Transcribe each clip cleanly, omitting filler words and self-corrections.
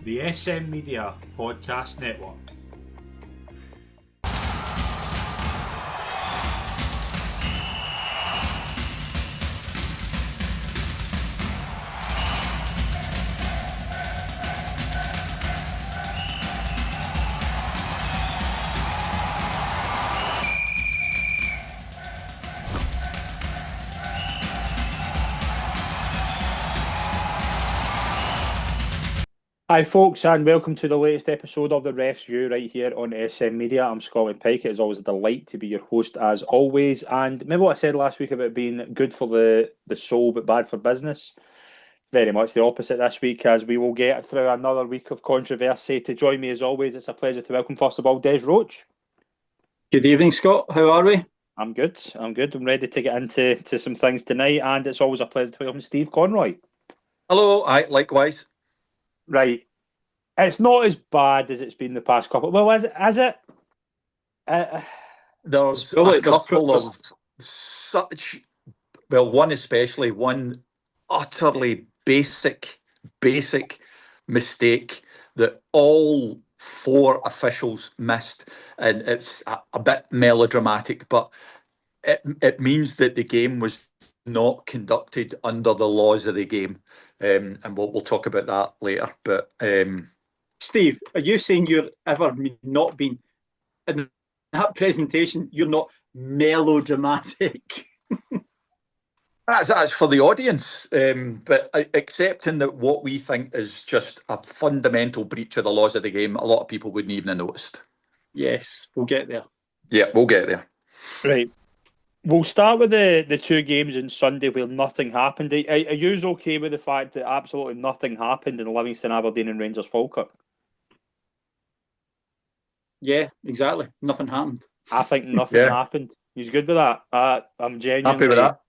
the SM Media Podcast Network. Hi folks, and welcome to the latest episode of the Ref's View right here on SM Media. I'm Scotland Pike. It is always a delight to be your host as always. And remember what I said last week about being good for the soul but bad for business? Very much the opposite this week, as we will get through another week of controversy. To join me as always, it's a pleasure to welcome first of all Des Roach. Good evening, Scott. How are we? I'm good. I'm ready to get into some things tonight, and it's always a pleasure to welcome Steve Conroy. Hello, likewise. Right. It's not as bad as it's been the past couple. Well, is it? There's a couple of such, well, one utterly basic mistake that all four officials missed, and it's a bit melodramatic, but it means that the game was not conducted under the laws of the game. And we'll talk about that later. But Steve, are you saying you're ever not been in that presentation? You're not melodramatic. That's for the audience. But accepting that what we think is just a fundamental breach of the laws of the game, a lot of people wouldn't even have noticed. Yes, we'll get there. Yeah, we'll get there. Right. We'll start with the two games on Sunday where nothing happened. Are you okay with the fact that absolutely nothing happened in Livingston, Aberdeen and Rangers Falkirk? Yeah, exactly. Nothing happened. I think nothing happened. He's good with that. I'm genuinely happy with that.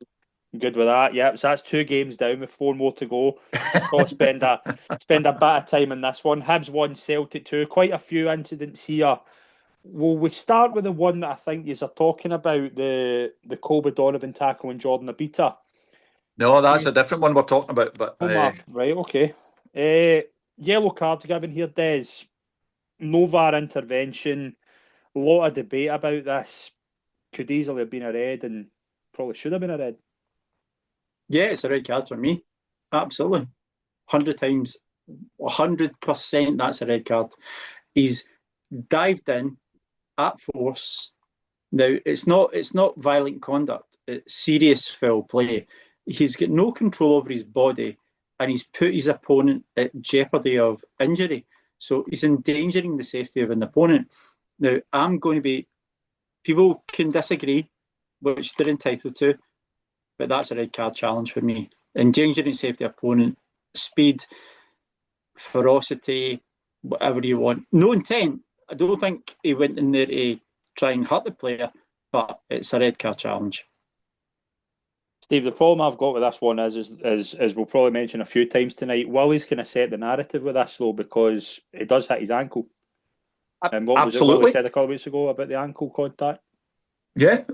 Good with that. Yeah, so that's 2 games down with 4 more to go. So spend a bit of time in this one. Hibs 1, Celtic 2. Quite a few incidents here. Well, we start with the one that I think you are talking about, the Colby Donovan tackle and Jordan Abita. No, that's a different one we're talking about. But right, okay. Yellow card given here, Des. No VAR intervention. A lot of debate about this. Could easily have been a red and probably should have been a red. Yeah, it's a red card for me. Absolutely. 100 times, 100% that's a red card. He's dived in at force. Now, it's not violent conduct. It's serious foul play. He's got no control over his body, and he's put his opponent at jeopardy of injury. So he's endangering the safety of an opponent. Now, people can disagree, which they're entitled to, but that's a red card challenge for me. Endangering safety of opponent, speed, ferocity, whatever you want. No intent. I don't think he went in there to try and hurt the player, but it's a red card challenge. Steve, the problem I've got with this one is we'll probably mention a few times tonight, Willie's kind of set the narrative with this, though, because it does hit his ankle. And what was it Willie said a couple of weeks ago about the ankle contact? Yeah,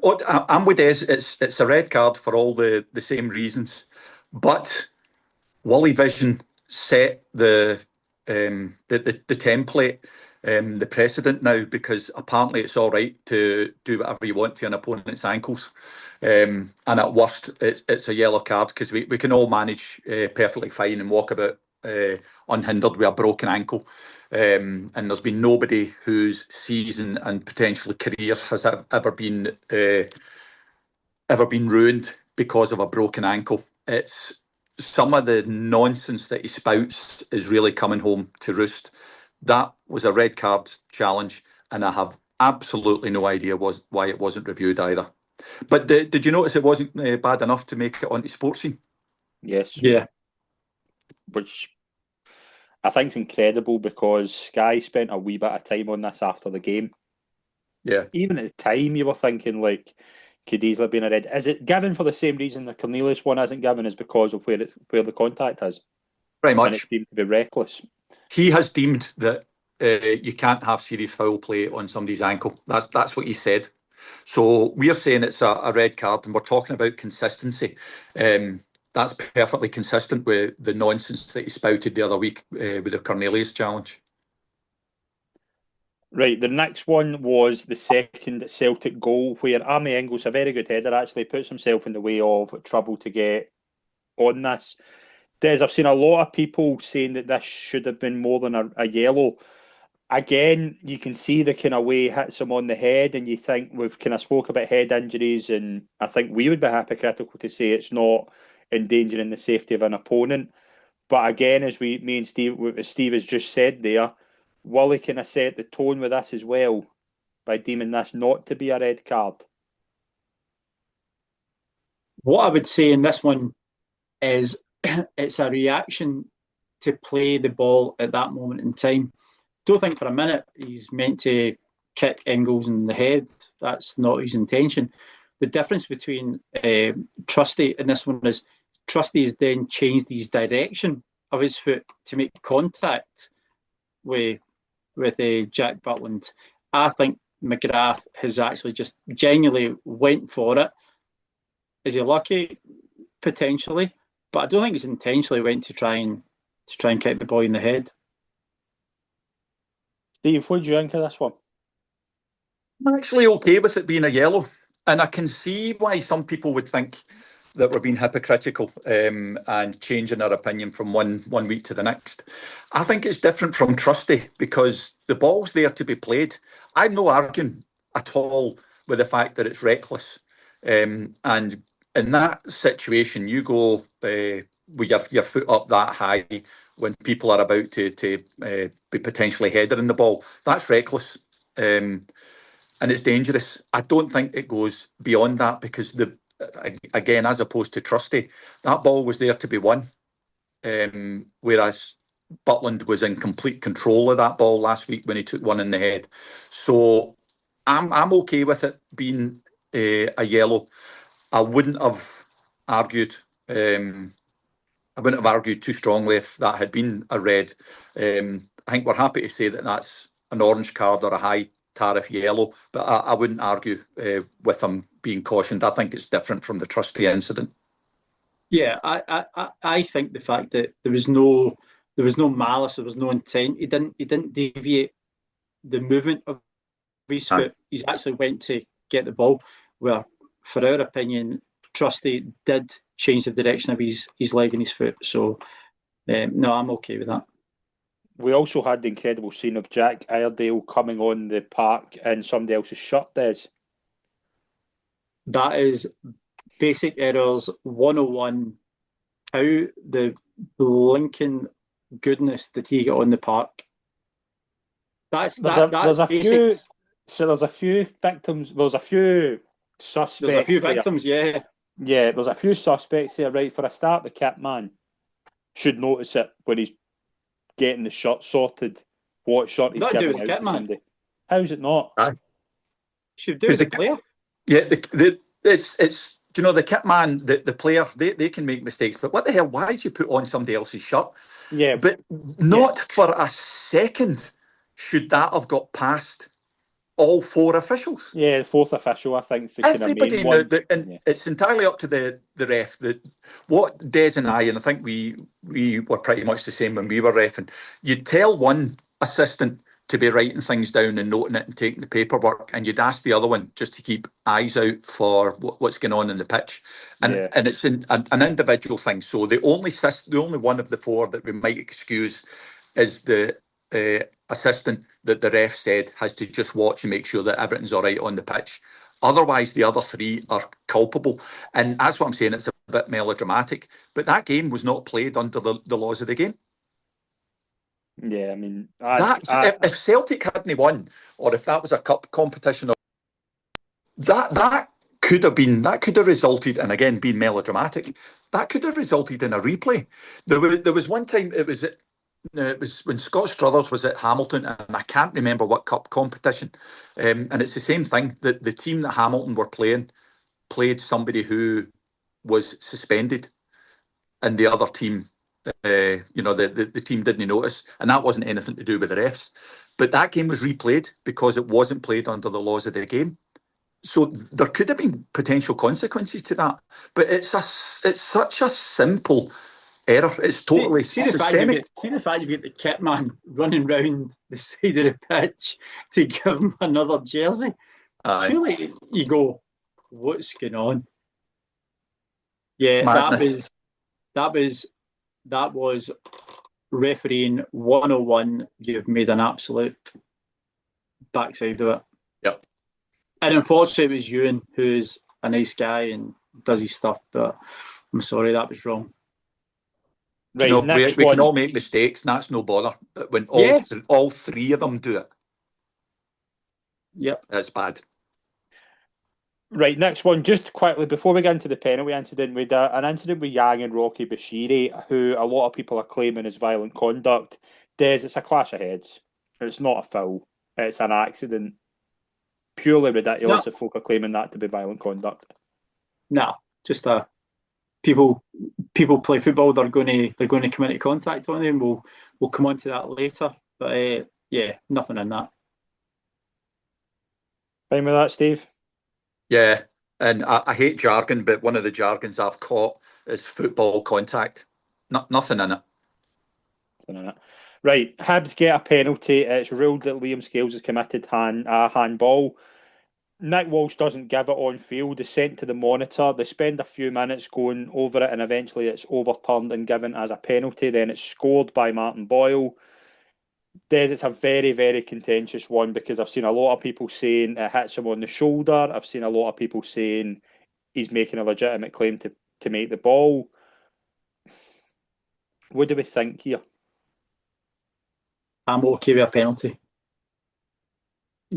I'm with Des. It's a red card for all the same reasons. But Wally Vision set the template, the precedent now, because apparently it's all right to do whatever you want to an opponent's ankles. And at worst, it's a yellow card, because we can all manage perfectly fine and walk about unhindered with a broken ankle. And there's been nobody whose season and potentially careers has ever been ruined because of a broken ankle. It's some of the nonsense that he spouts is really coming home to roost. That was a red card challenge, and I have absolutely no idea why it wasn't reviewed either. But did you notice it wasn't bad enough to make it onto Sports Scene? Yes. Yeah. Which I think is incredible, because Sky spent a wee bit of time on this after the game. Yeah. Even at the time, you were thinking, like, could easily have been a red. Is it given for the same reason the Cornelius one isn't given, is because of where the contact is? Very much. And it's deemed to be reckless. He has deemed that you can't have serious foul play on somebody's ankle. That's what he said. So we're saying it's a red card, and we're talking about consistency. that's perfectly consistent with the nonsense that he spouted the other week with the Cornelius challenge. Right, the next one was the second Celtic goal, where Amy Engels, a very good header, actually puts himself in the way of trouble to get on this. Des, I've seen a lot of people saying that this should have been more than a yellow. Again, you can see the kind of way it hits him on the head, and you think we've kind of spoke about head injuries, and I think we would be hypocritical to say it's not endangering the safety of an opponent. But again, me and Steve has just said there, Wally kind of set the tone with us as well by deeming this not to be a red card. What I would say in this one is it's a reaction to play the ball at that moment in time. Don't think for a minute he's meant to kick Engels in the head. That's not his intention. The difference between Trusty in this one is Trusty has then changed his direction of his foot to make contact with Jack Butland. I think McGrath has actually just genuinely went for it. Is he lucky? Potentially, but I don't think he's intentionally went to try and kick the boy in the head. Steve, what do you think of this one? I'm actually okay with it being a yellow, and I can see why some people would think that we're being hypocritical and changing our opinion from one week to the next. I think it's different from Trusty because the ball's there to be played. I'm no arguing at all with the fact that it's reckless. And in that situation, you go with your foot up that high when people are about to be potentially headering the ball. That's reckless. And it's dangerous. I don't think it goes beyond that because again, as opposed to Trusty, that ball was there to be won. Whereas Butland was in complete control of that ball last week when he took one in the head. So I'm okay with it being a yellow. I wouldn't have argued. I wouldn't have argued too strongly if that had been a red. I think we're happy to say that that's an orange card or a high tariff yellow, but I wouldn't argue with him being cautioned. I think it's different from the Trusty incident. Yeah, I think the fact that there was no malice, there was no intent. He didn't deviate the movement of his foot. He actually went to get the ball. Where, for our opinion, Trusty did change the direction of his leg and his foot. So, no, I'm okay with that. We also had the incredible scene of Jack Iredale coming on the park in somebody else's shirt, Des. That is basic errors 101. How the blinking goodness did he get on the park? That's there's a few. So there's a few victims. There's a few suspects. There's a few victims, yeah. Yeah, there's a few suspects here, right? For a start, the kit man should notice it when he's getting the shirt sorted. What shirt he's giving out to somebody. How's it not? Should do the player. Yeah, it's you know, the kit man, the player, they can make mistakes, but what the hell? Why did you put on somebody else's shirt? Yeah, but not for a second should that have got past all four officials. Yeah, the fourth official, I think, is the everybody kind of main one. And it's entirely up to the ref. What Des and I think we were pretty much the same when we were reffing. You'd tell one assistant to be writing things down and noting it and taking the paperwork, and you'd ask the other one just to keep eyes out for what's going on in the pitch, and it's an individual thing. So the only one of the four that we might excuse is the assistant that the ref said has to just watch and make sure that everything's all right on the pitch. Otherwise, the other three are culpable, and that's what I'm saying. It's a bit melodramatic, but that game was not played under the laws of the game. Yeah, I mean, if Celtic hadn't won, or if that was a cup competition, that could have resulted, and again, being melodramatic, that could have resulted in a replay. There was one time it was when Scott Struthers was at Hamilton, and I can't remember what cup competition, and it's the same thing. That the team that Hamilton were played somebody who was suspended, and the other team. The team didn't notice, and that wasn't anything to do with the refs. But that game was replayed because it wasn't played under the laws of the game. So there could have been potential consequences to that, but it's such a simple error. It's totally systemic. See the fact you've got the kit man running round the side of the pitch to give him another jersey. Surely you go, what's going on? Yeah, Madness. that was refereeing 101. You've made an absolute backside of it. Yep. And unfortunately, it was Ewan, who's a nice guy and does his stuff, but I'm sorry, that was wrong. Right, you know, we can all make mistakes, and that's no bother. But when all three of them do it, that's bad. Right, next one, just quickly, before we get into the penalty incident, we had an incident with Yang and Rocky Bashiri, who a lot of people are claiming is violent conduct. Des, it's a clash of heads. It's not a foul. It's an accident. Purely ridiculous if folk are claiming that to be violent conduct. No, just people play football. They're going to come into contact on them. We'll come on to that later. But nothing in that. Fine with that, Steve? Yeah, and I hate jargon, but one of the jargons I've caught is football contact. Nothing in it. Nothing in it. Right, Hibs get a penalty. It's ruled that Liam Scales has committed handball. Nick Walsh doesn't give it on field. It's sent to the monitor. They spend a few minutes going over it, and eventually it's overturned and given as a penalty. Then it's scored by Martin Boyle. It's a very, very contentious one because I've seen a lot of people saying it hits him on the shoulder. I've seen a lot of people saying he's making a legitimate claim to make the ball. What do we think here? I'm okay with a penalty.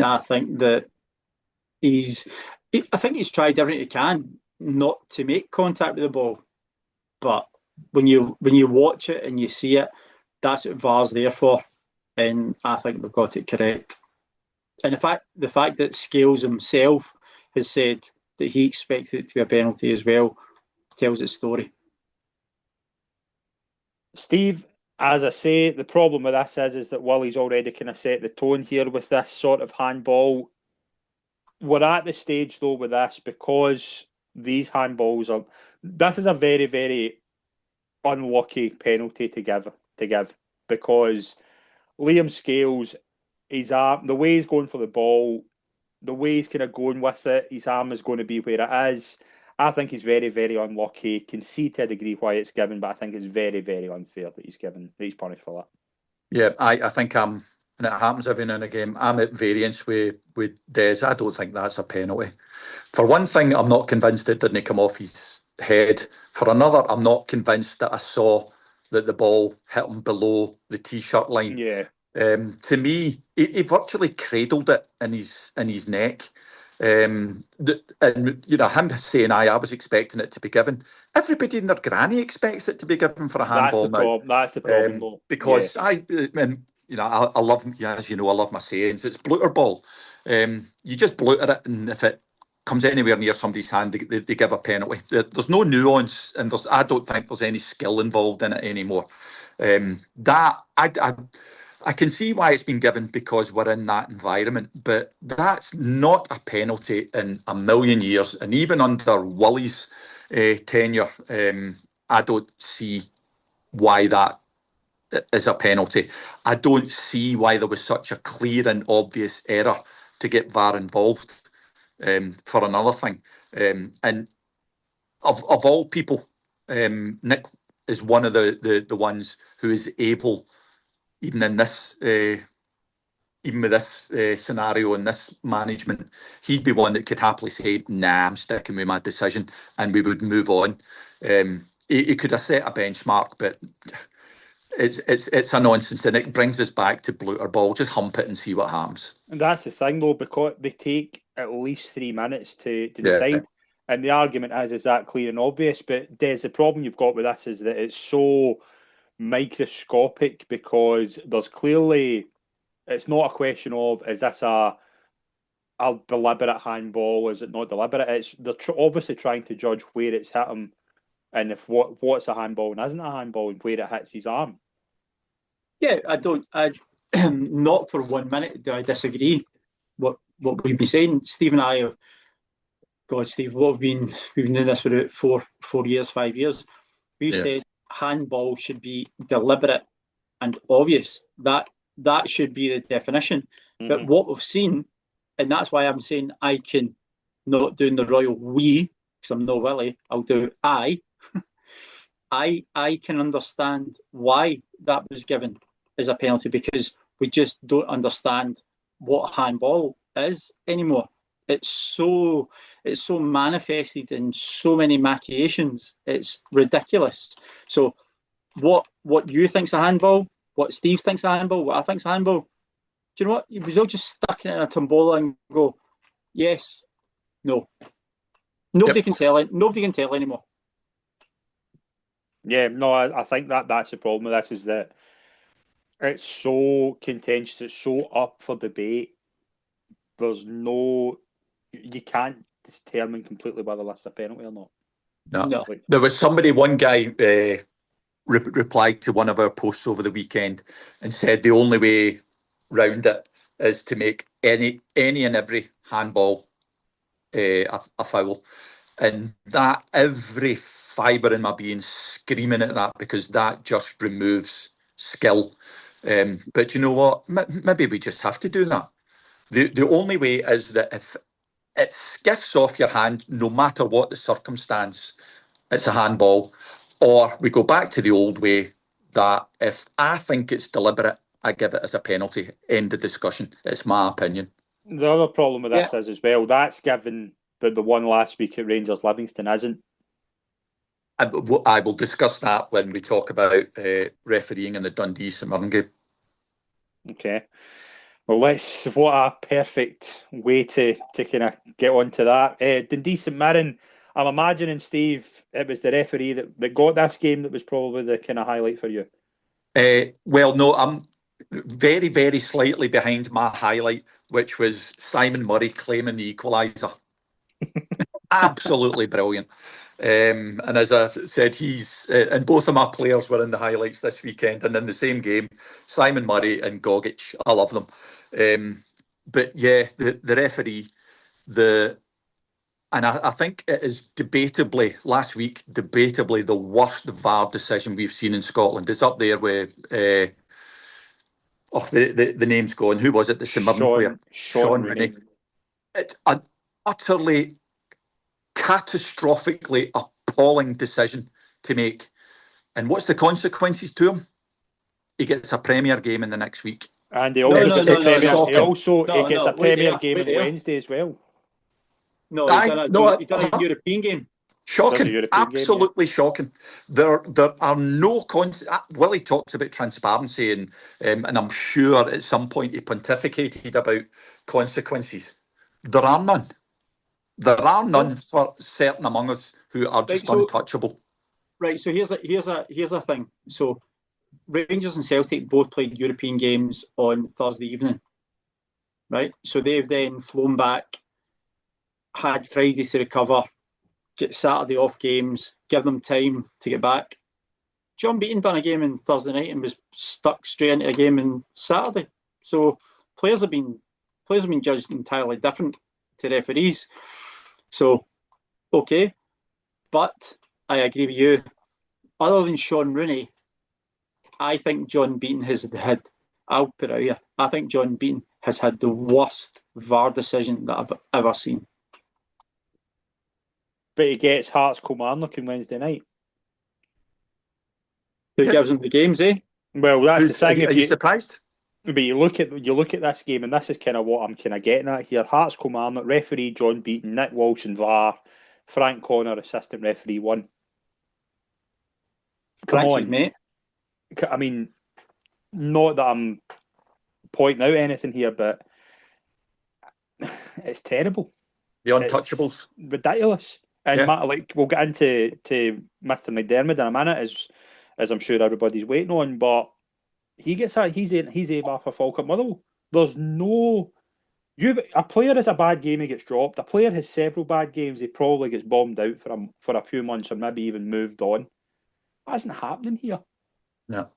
I think that he's tried everything he can not to make contact with the ball. But when you watch it and you see it, that's what VAR's there for. And I think they've got it correct. And the fact that Scales himself has said that he expected it to be a penalty as well tells its story. Steve, as I say, the problem with this is that Willie's already kind of set the tone here with this sort of handball. We're at the stage though with this because these handballs are. This is a very, very unlucky penalty to give because Liam Scales, his arm, the way he's going for the ball, the way he's kind of going with it, his arm is going to be where it is. I think he's very, very unlucky. Can see to a degree why it's given, but I think it's very, very unfair that he's punished for that. Yeah, I think and it happens every now and again. I'm at variance with Des. I don't think that's a penalty. For one thing, I'm not convinced it didn't come off his head. For another, I'm not convinced that I saw that the ball hit him below the t-shirt line. Yeah. To me, he virtually cradled it in his neck. And you know, him saying I was expecting it to be given. Everybody and their granny expects it to be given for a handball now. That's the problem, though. Because I love, as you know, I love my sayings. It's blooter ball. You just blooter it, and if it comes anywhere near somebody's hand, they give a penalty. There's no nuance, and I don't think there's any skill involved in it anymore. I can see why it's been given because we're in that environment, but that's not a penalty in a million years. And even under Willie's tenure, I don't see why that is a penalty. I don't see why there was such a clear and obvious error to get VAR involved. For another thing, and of all people, Nick is one of the ones who is able, even in this, even with this scenario and this management, he'd be one that could happily say, "Nah, I'm sticking with my decision," and we would move on. He could have set a benchmark, but it's a nonsense, and it brings us back to blooter ball. Just hump it and see what happens. And that's the thing, though, because they take at least 3 minutes to decide. And the argument is that clear and obvious? But the problem you've got with this is that it's so microscopic because there's clearly, it's not a question of, is this a deliberate handball? Is it not deliberate? They're obviously trying to judge where it's hit him and if what's a handball and isn't a handball and where it hits his arm. Yeah, not for 1 minute do I disagree what we've been saying. Steve and I God, Steve, we've been doing this for about 4 years, 5 years. We've said handball should be deliberate and obvious. That should be the definition. But what we've seen, and that's why I'm saying I can, not doing the royal we, because I'm no Willie, I'll do I. I can understand why that was given as a penalty, because we just don't understand what handball is anymore. It's so manifested in so many machinations. It's ridiculous. So what you think's a handball, what Steve thinks a handball, what I think's a handball, do you know what? We all just stuck it in a tombola and go, yes, no. Nobody can tell anymore. Yeah, no, I think that's the problem with this, is that it's so contentious, it's so up for debate. You can't determine completely whether that's a penalty or not. No. There was one guy replied to one of our posts over the weekend and said the only way round it is to make any and every handball a foul. And that, every fibre in my being screaming at that, because that just removes skill. But you know what? Maybe we just have to do that. The only way is that if it skiffs off your hand, no matter what the circumstance, it's a handball. Or we go back to the old way, that if I think it's deliberate, I give it as a penalty. End of discussion. It's my opinion. The other problem with this is as well, that's given, but the one last week at Rangers Livingston isn't. I will discuss that when we talk about refereeing in the Dundee St Mirren game. Okay. Well, what a perfect way to kind of get onto that. Dundee St Mirren, I'm imagining, Steve, it was the referee that got this game that was probably the kind of highlight for you. Well, no, I'm very, very slightly behind my highlight, which was Simon Murray claiming the equaliser. Absolutely brilliant. And as I said, he's and both of my players were in the highlights this weekend, and in the same game, Simon Murray and Gogic. I love them. But yeah, the referee, and I think it is debatably the worst VAR decision we've seen in Scotland. It's up there with the name's gone. Who was it? The St Mirren player, Sean Rooney. It's an utterly, catastrophically appalling decision to make. And what's the consequences to him? He gets a Premier game in the next week. And he also gets a Premier game on Wednesday as well. No, he done a European game. Shocking, absolutely shocking. There are no Willie talks about transparency, and I'm sure at some point he pontificated about consequences. There are none. There are none for certain among us who are just untouchable. Right. So here's a thing. So Rangers and Celtic both played European games on Thursday evening. Right. So they've then flown back, had Friday to recover, get Saturday off games, give them time to get back. John Beaton done a game on Thursday night and was stuck straight into a game on Saturday. So players have been judged entirely different to referees. So, okay. But I agree with you. Other than Sean Rooney, I think John Beaton has had, I'll put it out here, I think John Beaton has had the worst VAR decision that I've ever seen. But he gets Hearts Kilmarnock on Wednesday night. Who gives him the games, eh? Well, that's the thing. Are you surprised? But you look at this game, and this is kind of what I'm kind of getting at here. Hearts Kilmarnock, referee John Beaton, Nick Walsh and VAR, Frank Connor, assistant referee 1. Come on, mate. I mean, not that I'm pointing out anything here, but it's terrible. The untouchables, it's ridiculous. And we'll get into Mr. McDermott in a minute, as I'm sure everybody's waiting on. But he's a VAR for Falkirk Motherwell. There's no a player has a bad game, he gets dropped. A player has several bad games, he probably gets bombed out for a few months, or maybe even moved on. That isn't happening here. No.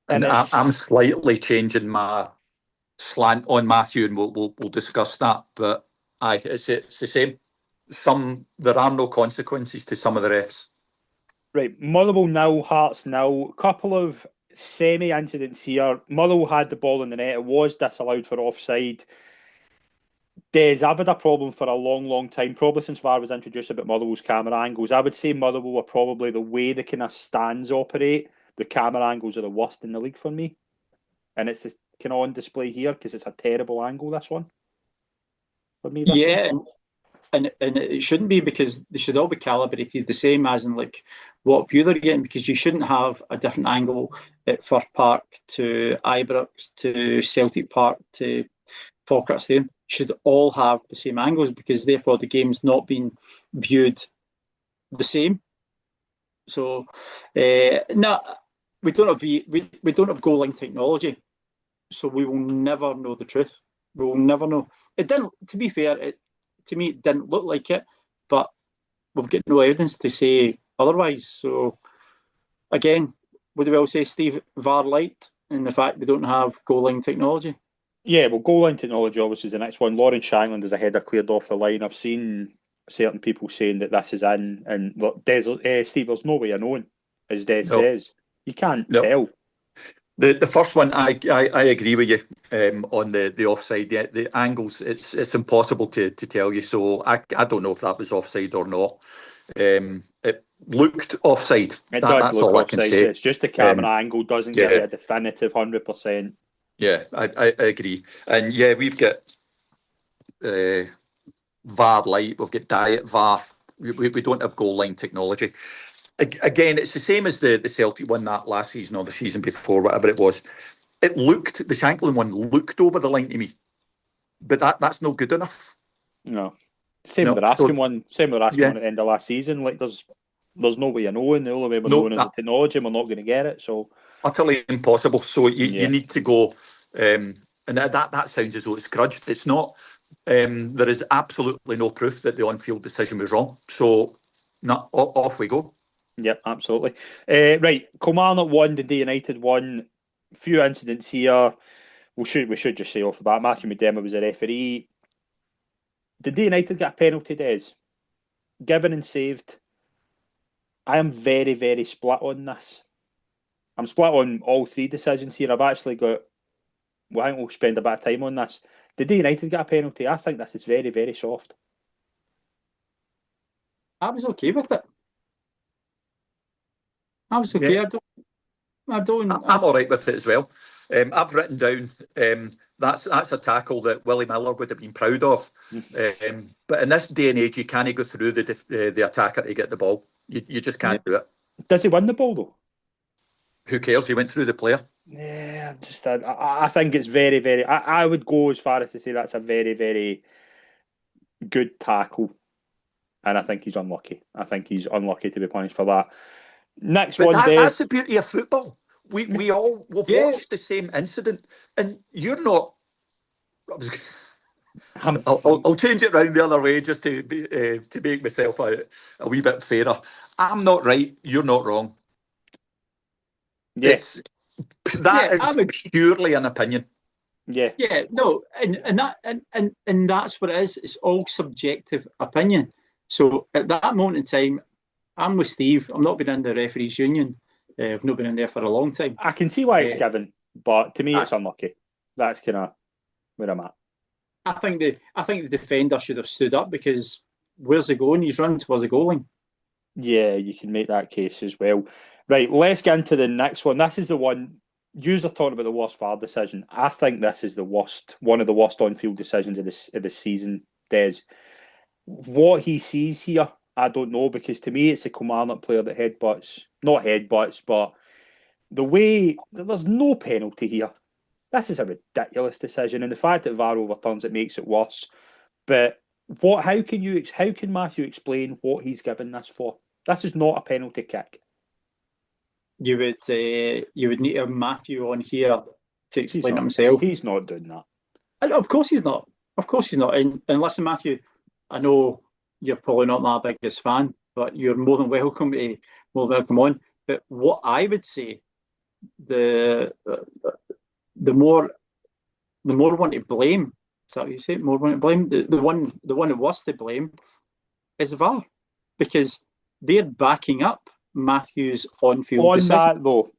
And I'm slightly changing my slant on Matthew, and we'll discuss that. But it's the same. there are no consequences to some of the refs. Right, Motherwell 0, Hearts 0. Couple of semi-incidents here. Motherwell had the ball in the net. It was disallowed for offside. Des, I've had a problem for a long, long time, probably since VAR was introduced about Motherwell's camera angles. I would say Motherwell are probably the way the kind of stands operate. The camera angles are the worst in the league for me. And it's this kind of on display here because it's a terrible angle, this one. For me, this one. And it shouldn't be, because they should all be calibrated the same as in like what view they're getting, because you shouldn't have a different angle at Fir Park to Ibrox to Celtic Park to Falkirk Stadium. Should all have the same angles, because therefore the game's not being viewed the same. So no, we don't have goal line technology, so we will never know the truth. We will never know. It didn't. To be fair, to me, it didn't look like it, but we've got no evidence to say otherwise. So, again, would we all say, Steve, VAR light, in the fact we don't have goal line technology? Yeah, well, goal line technology obviously is the next one. Lauren Shangland is a header cleared off the line. I've seen certain people saying that this is in, and look, Steve, there's no way of knowing, as Des says. You can't tell. The first one, I agree with you on the offside. The angles, it's impossible to tell you. So I don't know if that was offside or not. It looked offside. That's all I can say. It's just the camera angle doesn't give you a definitive 100%. Yeah, I agree. And yeah, we've got VAR light. We've got diet VAR. We don't have goal line technology. Again, it's the same as the Celtic one that last season or the season before, whatever it was. The Shankland one looked over the line to me, but that's not good enough. No. Same with the Raskin one. Same with the Raskin one at the end of last season. Like there's no way of knowing. The only way we're knowing is the technology, and we're not going to get it. So utterly impossible. So you need to go, and that sounds as though it's grudged. It's not. There is absolutely no proof that the on-field decision was wrong. So off we go. Yep, absolutely. Right, Kilmarnock 1, Dundee United 1. Few incidents here. We should just say off the bat, Matthew McDermott was a referee. Dundee United got a penalty, Des. Given and saved. I am very, very split on this. I'm split on all three decisions here. I've actually got... Well, I think we'll spend a bit of time on this. Dundee United got a penalty. I think this is very, very soft. I was okay with it. I was okay. Yeah. I'm all right with it as well. I've written down that's a tackle that Willie Miller would have been proud of. But in this day and age, you can't go through the attacker to get the ball. You just can't do it. Does he win the ball though? Who cares? He went through the player. Yeah, I think it's very, very... I would go as far as to say that's a very, very good tackle. And I think he's unlucky. I think he's unlucky to be punished for that. Next one, that's the beauty of football. We've watched the same incident, and you're not. I'll change it round the other way just to make myself a wee bit fairer. I'm not right. You're not wrong. Yes, that is purely an opinion. Yeah. No, and that's what it is. It's all subjective opinion. So at that moment in time, I'm with Steve. I'm not been in the referees union. I've not been in there for a long time. I can see why it's given, but to me, it's unlucky. That's kind of where I'm at. I think the defender should have stood up, because where's he going? He's run towards the goal line. Yeah, you can make that case as well. Right, let's get into the next one. This is the one. You're talking about the worst VAR decision. I think this is one of the worst on-field decisions of the season. Des, what he sees here, I don't know, because to me it's a Kilmarnock player that not headbutts, but the way there's no penalty here. This is a ridiculous decision, and the fact that VAR overturns it makes it worse. But how can Matthew explain what he's given this for? This is not a penalty kick. You would need to have Matthew on here to explain it himself. He's not doing that. And of course he's not. Of course he's not. And listen, Matthew, I know you're probably not my biggest fan, but you're more than welcome on. But what I would say, the more one to blame. Is that what you say? More one to blame. The one worse to blame is VAR, because they're backing up Matthew's on-field decision.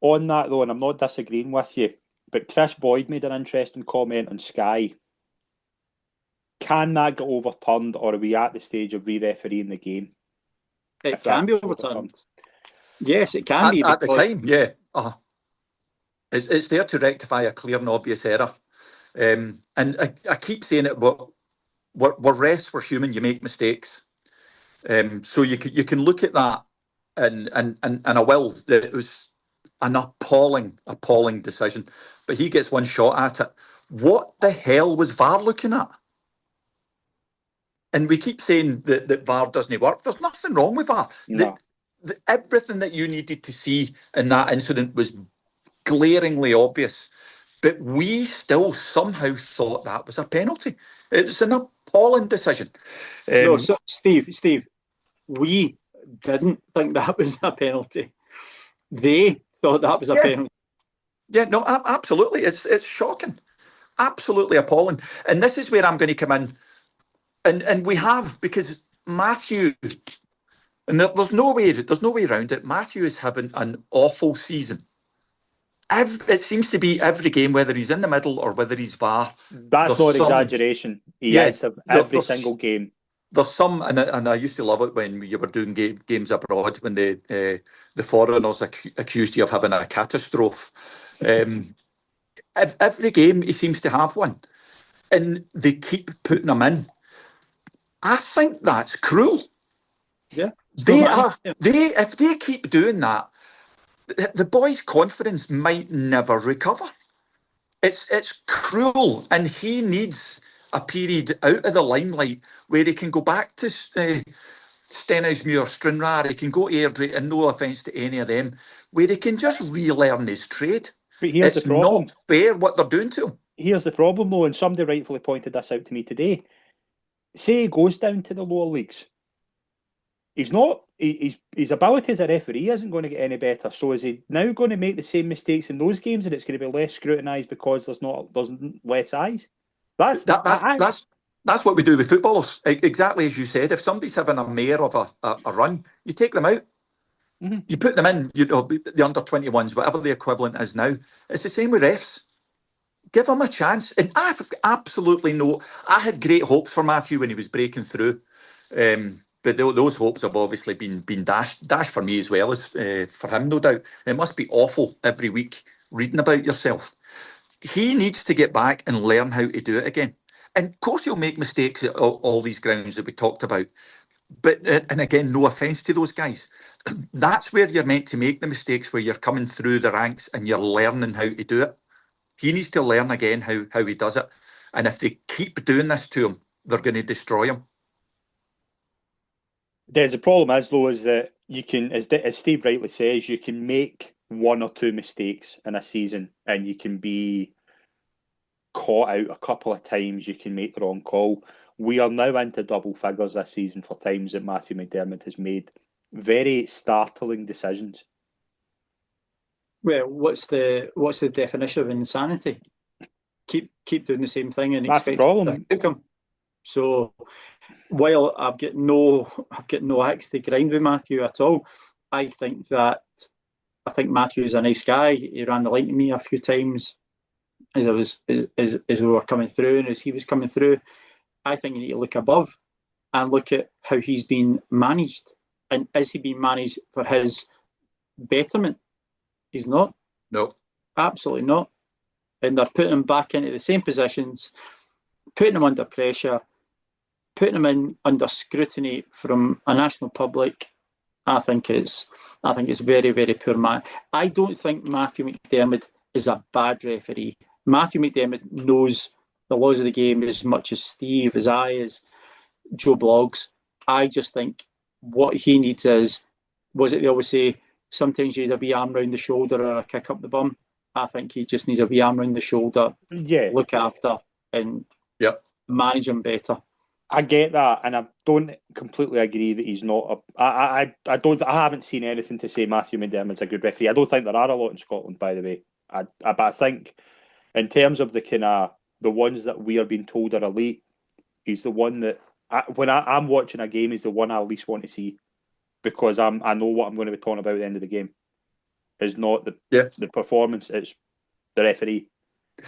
On that though, and I'm not disagreeing with you, but Chris Boyd made an interesting comment on Sky. Can that get overturned, or are we at the stage of re-refereeing the game? It can be overturned. Yes, it can be. At the time, yeah. It's there to rectify a clear and obvious error. And I keep saying it, but we're refs, we're human, you make mistakes. So you can look at that and I will. It was an appalling decision. But he gets one shot at it. What the hell was VAR looking at? And we keep saying that VAR doesn't work. There's nothing wrong with VAR. No. Everything that you needed to see in that incident was glaringly obvious. But we still somehow thought that was a penalty. It's an appalling decision. No, so Steve, we didn't think that was a penalty. They thought that was a penalty. Yeah, no, absolutely. It's shocking. Absolutely appalling. And this is where I'm going to come in. And we have, because Matthew, and there's no way around it. Matthew is having an awful season. It seems to be every game, whether he's in the middle or whether he's VAR. That's not exaggeration. He is every single game. There's some, and I used to love it when you were doing games abroad, when the foreigners accused you of having a catastrophe. Every game he seems to have one, and they keep putting him in. I think that's cruel. Yeah, if they keep doing that, the boy's confidence might never recover. It's cruel, and he needs a period out of the limelight where he can go back to Stenhousemuir, Stranraer, he can go to Airdrie, and no offence to any of them, where he can just relearn his trade. But here's the problem. It's not fair what they're doing to him. Here's the problem, though, and somebody rightfully pointed this out to me today. Say he goes down to the lower leagues. His ability as a referee isn't going to get any better. So is he now going to make the same mistakes in those games, and it's going to be less scrutinised because there's less eyes? That's what we do with footballers. Exactly as you said. If somebody's having a mare of a run, you take them out. Mm-hmm. You put them in. The under 21s, whatever the equivalent is now. It's the same with refs. Give him a chance. And I had great hopes for Matthew when he was breaking through. But those hopes have obviously been dashed for me as well as for him, no doubt. It must be awful every week reading about yourself. He needs to get back and learn how to do it again. And of course he'll make mistakes at all these grounds that we talked about. But, and again, no offence to those guys. That's where you're meant to make the mistakes, where you're coming through the ranks and you're learning how to do it. He needs to learn again how he does it. And if they keep doing this to him, they're going to destroy him. The problem is, though, is that you can, as Steve rightly says, you can make one or two mistakes in a season and you can be caught out a couple of times, you can make the wrong call. We are now into double figures this season for times that Matthew McDermott has made very startling decisions. Well, what's the definition of insanity? Keep doing the same thing and expect the outcome. So while I've got no axe to grind with Matthew at all, I think Matthew is a nice guy. He ran the line to me a few times as we were coming through and as he was coming through. I think you need to look above and look at how he's been managed. And is he being managed for his betterment? He's not. No. Absolutely not. And they're putting him back into the same positions, putting him under pressure, putting him in under scrutiny from a national public. I think it's very, very poor man. I don't think Matthew McDermott is a bad referee. Matthew McDermott knows the laws of the game as much as Steve, as I, as Joe Bloggs. I just think what he needs is, they always say, sometimes you need a wee arm round the shoulder or a kick up the bum. I think he just needs a wee arm round the shoulder, look after and manage him better. I get that, and I don't completely agree that he's not I haven't seen anything to say Matthew McDermott's a good referee. I don't think there are a lot in Scotland, by the way. But I think in terms of the ones that we are being told are elite, he's the one that when I'm watching a game, is the one I least want to see, because I know what I'm going to be talking about at the end of the game. It's not the performance, it's the referee.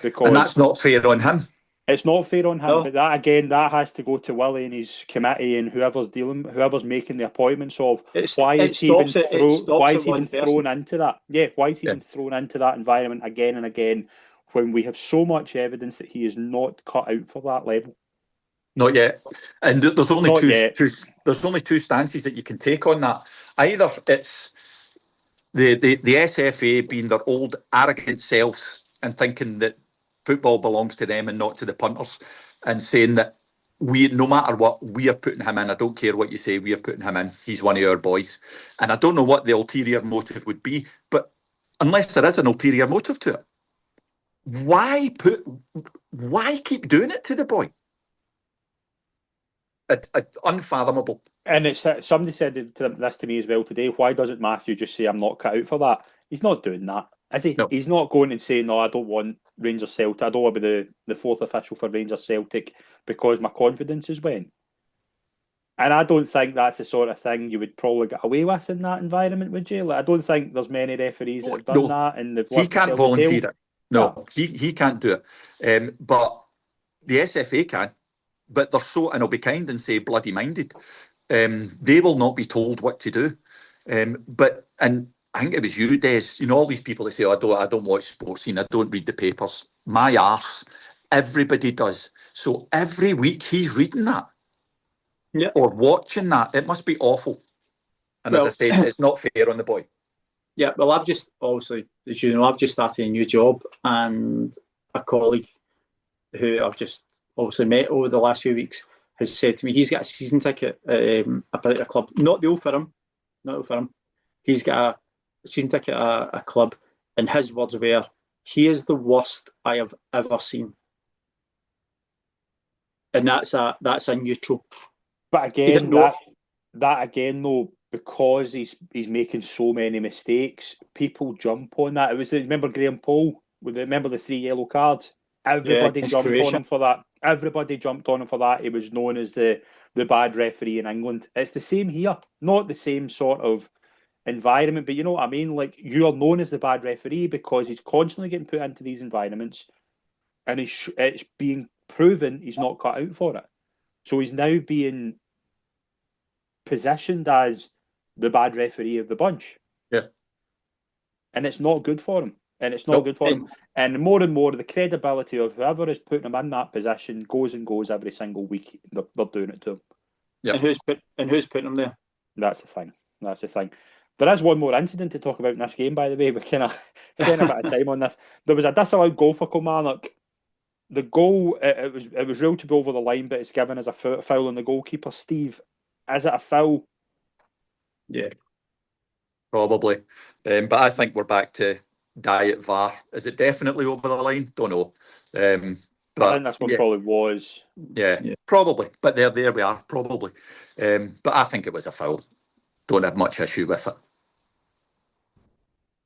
Because and that's not fair on him. It's not fair on him, No. but that has to go to Willie and his committee and whoever's making the appointments of why is he even thrown into that? Yeah, why is he even thrown into that environment again and again when we have so much evidence that he is not cut out for that level? Not yet. And there's only there's only two stances that you can take on that. Either it's the SFA being their old arrogant selves and thinking that football belongs to them and not to the punters, and saying that no matter what, we are putting him in. I don't care what you say, we are putting him in. He's one of our boys. And I don't know what the ulterior motive would be, but unless there is an ulterior motive to it, why keep doing it to the boy? It's unfathomable. And it's somebody said this to me as well today. Why doesn't Matthew just say, I'm not cut out for that? He's not doing that, is he? No. He's not going and saying, no, I don't want Rangers Celtic. I don't want to be the fourth official for Rangers Celtic because my confidence is went. And I don't think that's the sort of thing you would probably get away with in that environment, would you? Like, I don't think there's many referees that have done that. And he can't volunteer it. No, he can't do it. But the SFA can. But they're so, and I'll be kind and say bloody minded. They will not be told what to do. And I think it was you, Des. You know, all these people that say, oh, I don't watch sports, I don't read the papers. My arse. Everybody does. So every week he's reading that. Yeah. Or watching that. It must be awful. And as I said, it's not fair on the boy. Yeah, well, I've just, obviously, as you know, I've just started a new job, and a colleague who I've just obviously met over the last few weeks has said to me he's got a season ticket at a club, not the Old Firm. He's got a season ticket at a club, and his words were, he is the worst I have ever seen. And that's a neutral. But again, that again though, because he's making so many mistakes, people jump on that. It was, remember Graham Poll? Remember the 3 yellow cards? Everybody jumped on him for that. Everybody jumped on him for that. He was known as the bad referee in England. It's the same here. Not the same sort of environment, but you know what I mean? Like, you are known as the bad referee because he's constantly getting put into these environments, and it's being proven he's not cut out for it. So he's now being positioned as the bad referee of the bunch. Yeah. And it's not good for him. And it's not good for him. And more the credibility of whoever is putting him in that position goes every single week. They're doing it to him. Yeah. And who's putting him there? That's the thing. There is one more incident to talk about in this game, by the way. We're kind of spending a bit of time on this. There was a disallowed goal for Kilmarnock. The goal, it was ruled to be over the line, but it's given as a foul on the goalkeeper. Steve, is it a foul? Yeah. Probably. But I think we're back to diet VAR. Is it definitely over the line? Don't know. But I think this one probably was. Yeah, probably. But there we are, probably. But I think it was a foul. Don't have much issue with it.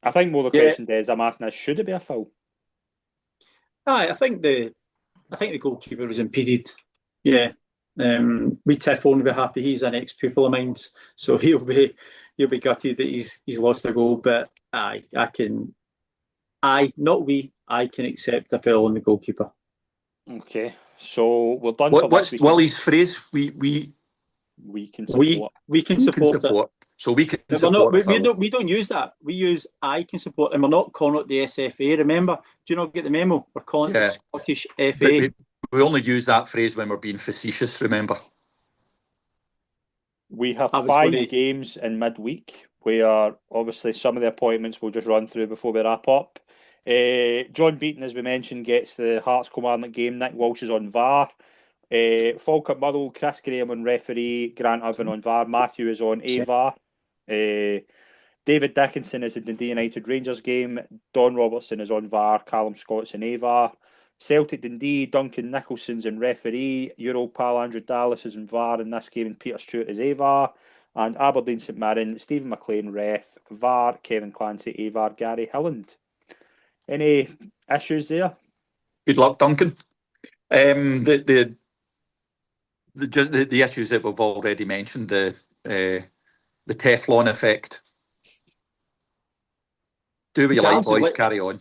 I think more the question is, I'm asking is, should it be a foul? I think the goalkeeper was impeded. Yeah. We Tiff won't be happy. He's an ex-pupil of mine, so he'll be gutted that he's lost a goal. But I can accept a foul on the goalkeeper. Okay, so we're done. What's Willie's phrase? We can support. We can support it. So we can support. We don't use that. We use I can support, and we're not calling it the SFA. Remember? Do you not get the memo? We're calling it the Scottish FA. We only use that phrase when we're being facetious. Remember? We have 5 games in midweek, where obviously some of the appointments we'll just run through before we wrap up. John Beaton, as we mentioned, gets the Hearts Kilmarnock game. Nick Walsh is on VAR. Falkirk Motherwell, Chris Graham on referee, Grant Irvin on VAR, Matthew is on AVAR. David Dickinson is the Dundee United Rangers game. Don Robertson is on VAR, Callum Scott's in AVAR. Celtic Dundee, Duncan Nicholson's in referee. Euro pal Andrew Dallas is in VAR in this game, and Peter Stewart is AVAR. And Aberdeen St Mirren, Stephen McLean ref, VAR, Kevin Clancy AVAR, Gary Hilland. Any issues there? Good luck, Duncan. The the issues that we've already mentioned, the Teflon effect. Do what you like, boys. Carry on.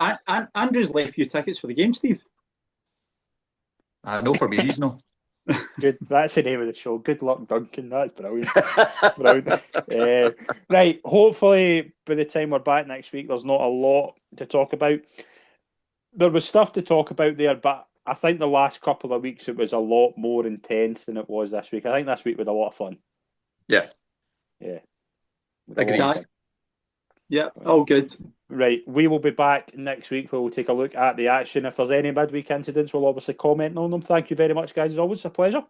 Andrew's left you tickets for the game, Steve. I know for me, he's no. Good. That's the name of the show. Good luck, Duncan. That's brilliant. Brilliant. Right. Hopefully, by the time we're back next week, there's not a lot to talk about. There was stuff to talk about there, but I think the last couple of weeks it was a lot more intense than it was this week. I think this week was a lot of fun. Yeah. Agreed. Yeah, all good. Right, we will be back next week where we'll take a look at the action. If there's any midweek incidents, we'll obviously comment on them. Thank you very much, guys. It's always a pleasure.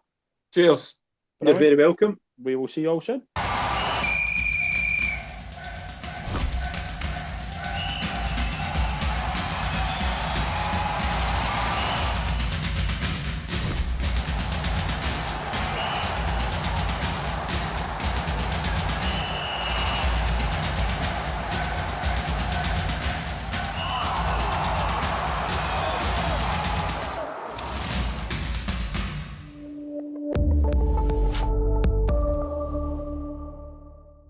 Cheers. You're very welcome. We will see you all soon.